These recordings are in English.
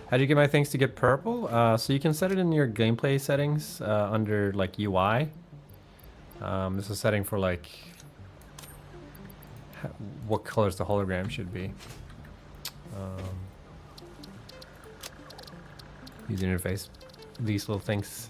How do you get my things to get purple? So you can set it in your gameplay settings under like UI. This is a setting for like what colors the hologram should be. User interface. These little things.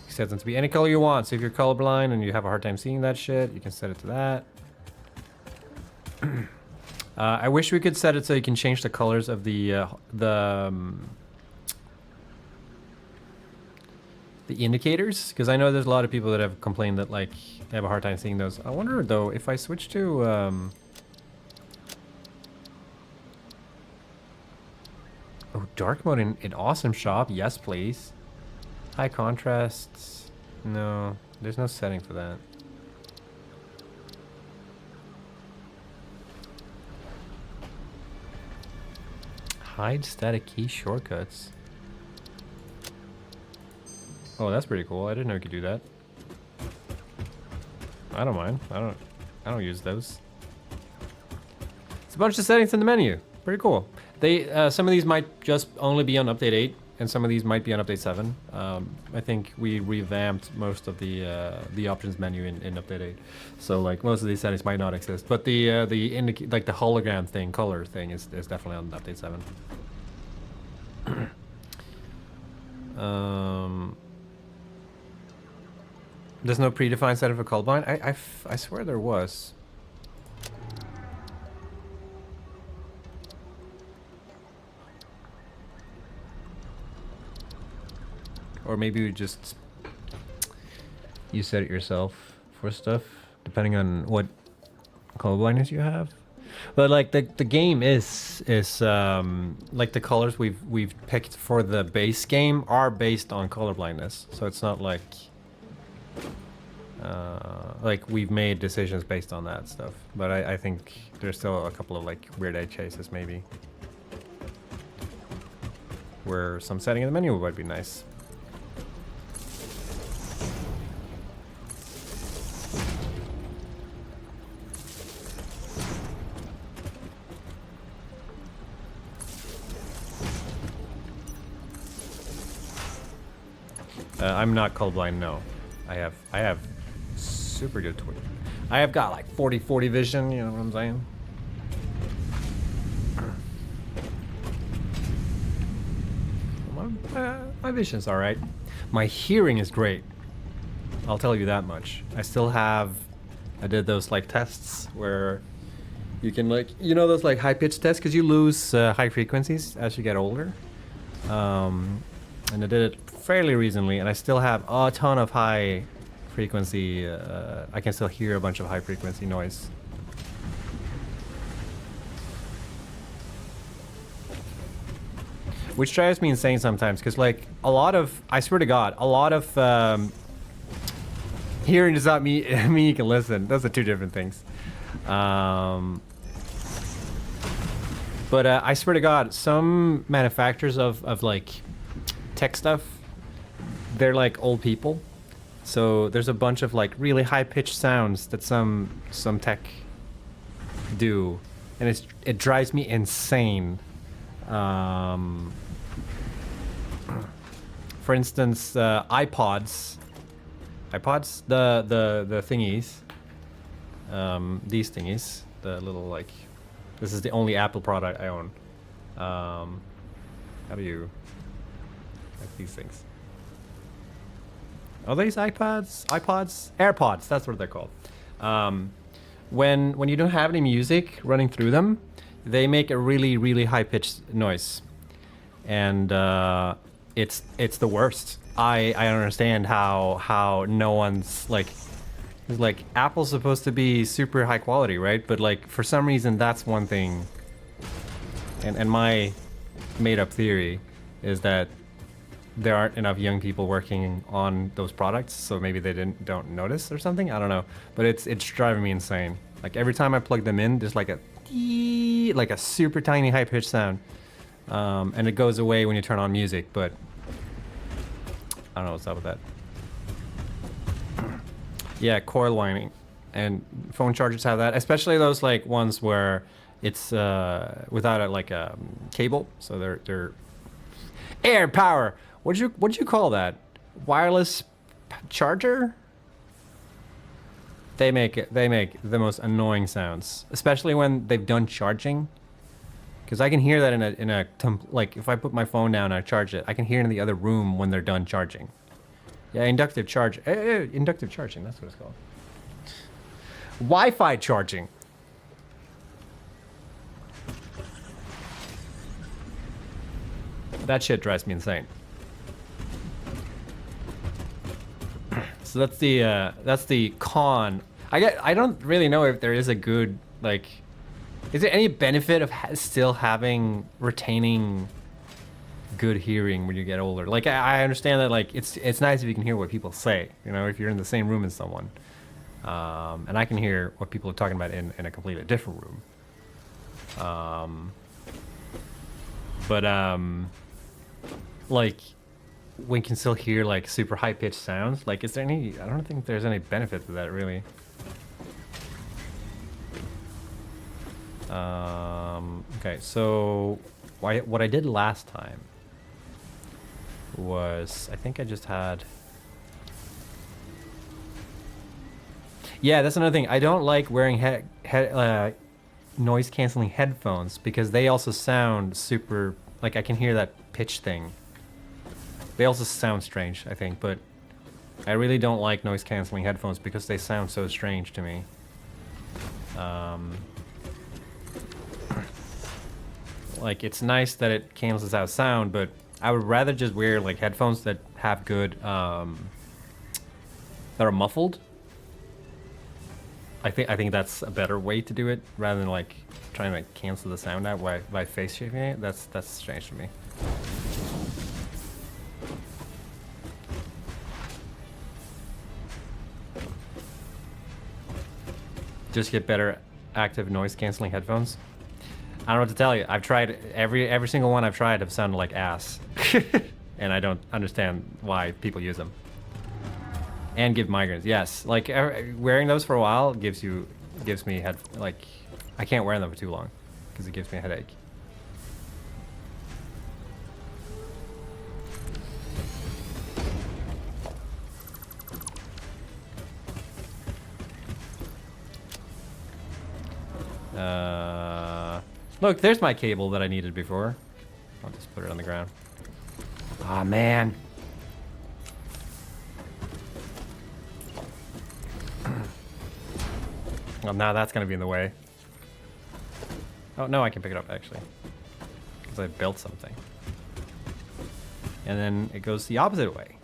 You set them to be any color you want. So if you're colorblind and you have a hard time seeing that shit, you can set it to that. I wish we could set it so you can change the colors of the indicators, because I know there's a lot of people that have complained that like they have a hard time seeing those. I wonder though if I switch to oh, dark mode in awesome shop, yes please. High contrasts, no, there's no setting for that. Hide static key shortcuts. Oh, that's pretty cool. I didn't know you could do that. I don't mind. I don't use those. It's a bunch of settings in the menu. Pretty cool. They some of these might just only be on update 8, and some of these might be on update 7. I think we revamped most of the options menu in update 8. So like most of these settings might not exist, but the like the hologram thing, color thing is definitely on update 7. There's no predefined setting for colorblind. I swear there was. Or maybe you set it yourself for stuff, depending on what colorblindness you have. But like the game is like the colors we've picked for the base game are based on colorblindness, so it's not like we've made decisions based on that stuff. But I think there's still a couple of like weird edge cases maybe where some setting in the menu would be nice. I'm not colorblind, no. I have super good twitch. I have got like 40/40 vision, you know what I'm saying? My vision's alright. My hearing is great. I'll tell you that much. I did those like tests where you can like, you know those like high pitch tests, because you lose high frequencies as you get older. And I did it fairly recently, and I still have a ton of high frequency. I can still hear a bunch of high frequency noise. Which drives me insane sometimes, because like I swear to God, a lot of hearing does not mean you can listen. Those are two different things. But I swear to God, some manufacturers of like tech stuff, they're like old people, so there's a bunch of like really high-pitched sounds that some tech do, and it drives me insane. For instance, iPods, the thingies, these thingies, the little like, this is the only Apple product I own. How do you like these things? Are these iPods? AirPods, that's what they're called. When you don't have any music running through them, they make a really, really high-pitched noise. And it's the worst. I don't understand how no one's like Apple's supposed to be super high quality, right? But like for some reason that's one thing. And my made-up theory is that there aren't enough young people working on those products, so maybe they don't notice or something. I don't know, but it's driving me insane. Like every time I plug them in, there's like a super tiny high pitched sound, and it goes away when you turn on music. But I don't know what's up with that. Yeah, coil winding, and phone chargers have that, especially those like ones where it's without a cable, so they're Air power. What'd you call that? Wireless charger? They make the most annoying sounds, especially when they've done charging. Because I can hear that like if I put my phone down and I charge it, I can hear it in the other room when they're done charging. Yeah, inductive charge. Inductive charging. That's what it's called. Wi-Fi charging. That shit drives me insane. So that's the con. I don't really know if there is a good, like, is there any benefit of still retaining good hearing when you get older? Like, I understand that, like, it's nice if you can hear what people say, you know, if you're in the same room as someone. And I can hear what people are talking about in a completely different room. Like, we can still hear, like, super high-pitched sounds. Like, is there any... I don't think there's any benefit to that, really. Okay, so... what I did last time was... I think I just had... Yeah, that's another thing. I don't like wearing noise-canceling headphones because they also sound super... Like, I can hear that pitch thing. They also sound strange, I think, but I really don't like noise-canceling headphones because they sound so strange to me. Like, it's nice that it cancels out sound, but I would rather just wear, like, headphones that have good, that are muffled. I think that's a better way to do it, rather than, like, trying to, like, cancel the sound out by face shaping it. That's strange to me. Just get better active noise canceling headphones. I don't know what to tell you. I've tried every single one I've tried have sounded like ass. And I don't understand why people use them. And give migraines. Yes, like wearing those for a while gives me I can't wear them for too long because it gives me a headache. Look, there's my cable that I needed before. I'll just put it on the ground. Aw, man. Well, now that's gonna be in the way. Oh, no, I can pick it up, actually. Because I built something. And then it goes the opposite way.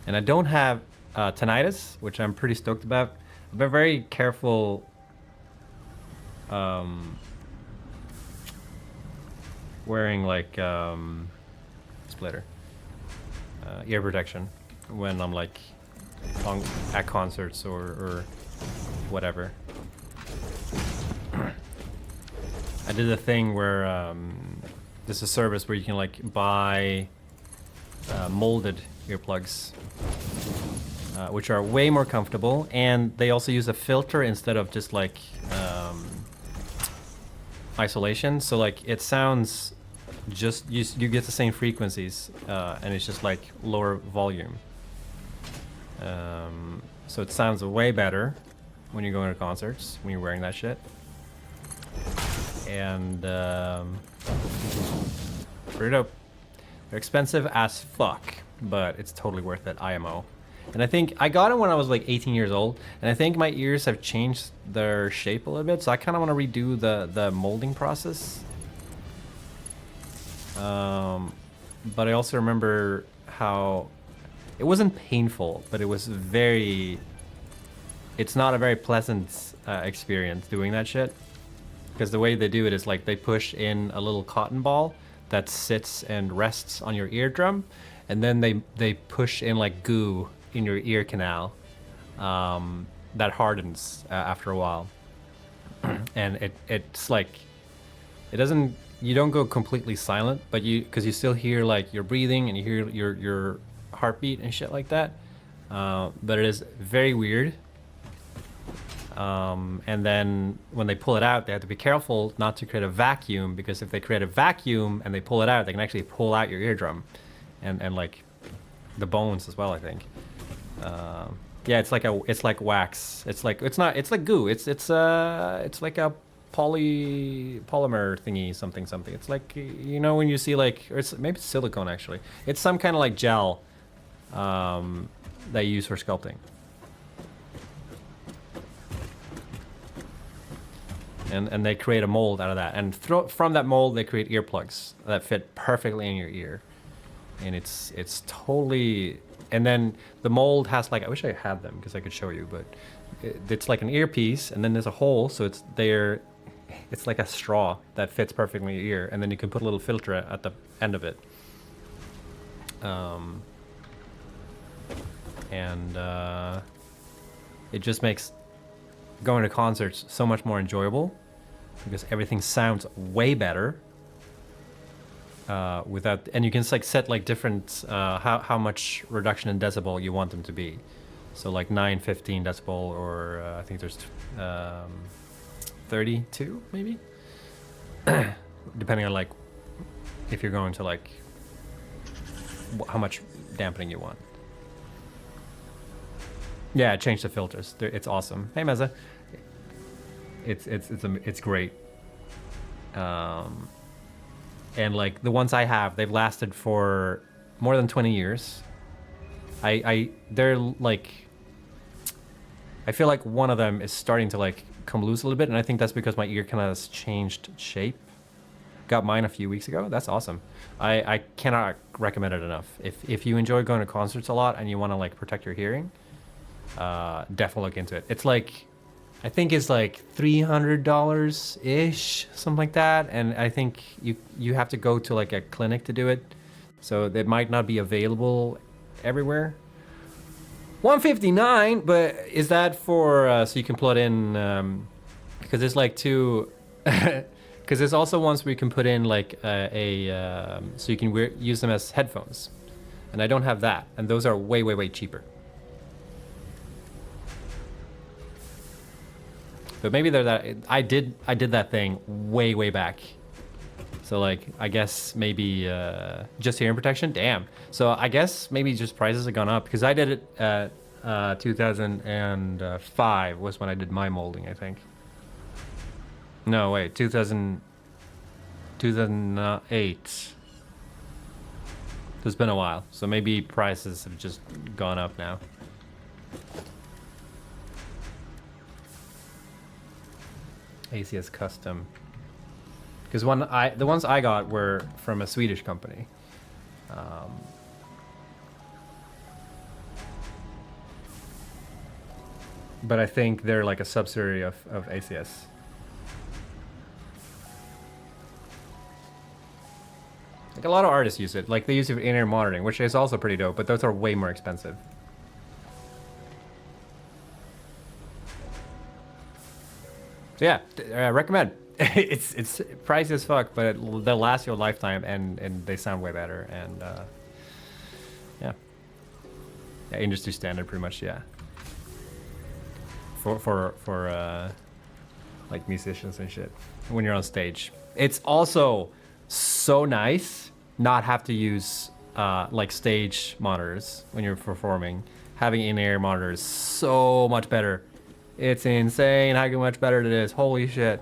And I don't have tinnitus, which I'm pretty stoked about. I've been very careful wearing like splitter ear protection when I'm like at concerts or whatever. I did a thing where there's a service where you can like buy molded earplugs, which are way more comfortable, and they also use a filter instead of just like isolation. So like it sounds just you get the same frequencies, and it's just like lower volume. So it sounds way better when you're going to concerts when you're wearing that shit. And pretty dope. They're expensive as fuck, but it's totally worth it, IMO. And I think I got it when I was like 18 years old, and I think my ears have changed their shape a little bit, so I kind of want to redo the molding process. But I also remember how it wasn't painful, but it was it's not a very pleasant experience doing that shit. Because the way they do it is like they push in a little cotton ball that sits and rests on your eardrum, and then they push in like goo in your ear canal that hardens after a while. And it's like you don't go completely silent, but because you still hear like your breathing and you hear your heartbeat and shit like that. But it is very weird. And then when they pull it out, they have to be careful not to create a vacuum, because if they create a vacuum and they pull it out, they can actually pull out your eardrum and like the bones as well, I think. Yeah, it's like wax. It's like goo. It's like a polymer thingy, something. It's like, you know, when you see like, or maybe it's silicone actually. It's some kind of like gel that you use for sculpting. And they create a mold out of that, and from that mold they create earplugs that fit perfectly in your ear, and it's totally. And then the mold has like, I wish I had them because I could show you, but it's like an earpiece, and then there's a hole, so it's there. It's like a straw that fits perfectly in your ear, and then you can put a little filter at the end of it. It just makes going to concerts so much more enjoyable, because everything sounds way better without, and you can like set like different how much reduction in decibel you want them to be. So like 9, 15 decibel, or I think there's 32 maybe, depending on like if you're going to like how much dampening you want. Yeah, change the filters. It's awesome. Hey Meza. It's great. And like the ones I have, they've lasted for more than 20 years. They're like, I feel like one of them is starting to like come loose a little bit, and I think that's because my ear kind of has changed shape. Got mine a few weeks ago. That's awesome. I cannot recommend it enough. If you enjoy going to concerts a lot and you want to like protect your hearing, definitely look into it. It's like, I think it's like $300 ish, something like that, and I think you have to go to like a clinic to do it, so they might not be available everywhere. $159, but is that for so you can plug in? Because there's like two. Because there's also ones where you can put in like so you can use them as headphones, and I don't have that, and those are way cheaper. But maybe they're that. I did that thing way back. So like, I guess maybe just hearing protection. Damn. So I guess maybe just prices have gone up, because I did it at 2005 was when I did my molding, I think. No, wait, 2008. It's been a while, so maybe prices have just gone up now. ACS custom, because the ones I got were from a Swedish company. But I think they're like a subsidiary of ACS. Like a lot of artists use it. Like they use it for in-ear monitoring, which is also pretty dope, but those are way more expensive. So yeah, recommend. It's pricey as fuck, but they'll last you a lifetime, and they sound way better, and yeah, industry standard pretty much, yeah. For like musicians and shit, when you're on stage. It's also so nice not have to use like stage monitors when you're performing. Having in-ear monitors so much better. It's insane how much better it is. Holy shit.